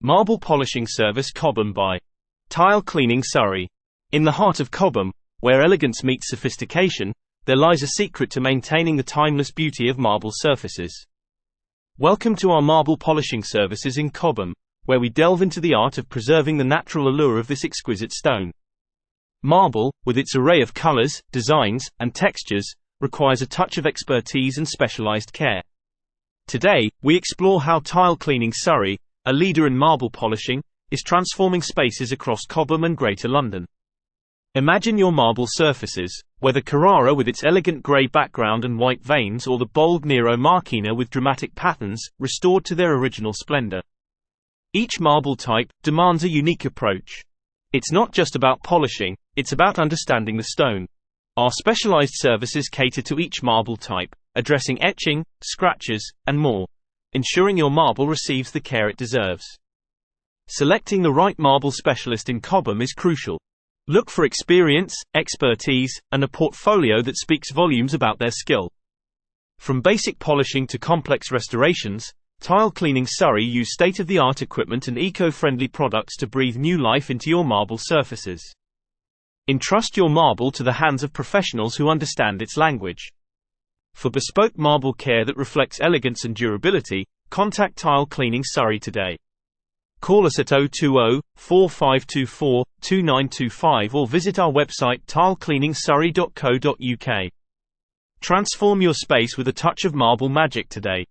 Marble polishing service Cobham by Tile Cleaning Surrey. In the heart of Cobham, where elegance meets sophistication, there lies a secret to maintaining the timeless beauty of marble surfaces. Welcome to our marble polishing services in Cobham, where we delve into the art of preserving the natural allure of this exquisite stone. Marble, with its array of colors, designs, and textures, requires a touch of expertise and specialized care. Today, we explore how Tile Cleaning Surrey, a leader in marble polishing, is transforming spaces across Cobham and Greater London. Imagine your marble surfaces, whether Carara with its elegant grey background and white veins or the bold Nero Marquina with dramatic patterns, restored to their original splendor. Each marble type demands a unique approach. It's not just about polishing, it's about understanding the stone. Our specialized services cater to each marble type, addressing etching, scratches, and more, ensuring your marble receives the care it deserves. Selecting the right marble specialist in Cobham is crucial. Look for experience, expertise, and a portfolio that speaks volumes about their skill. From basic polishing to complex restorations, Tile Cleaning Surrey use state-of-the-art equipment and eco-friendly products to breathe new life into your marble surfaces. Entrust your marble to the hands of professionals who understand its language. For bespoke marble care that reflects elegance and durability, contact Tile Cleaning Surrey today. Call us at 020-4524-2925 or visit our website tilecleaningsurrey.co.uk. Transform your space with a touch of marble magic today.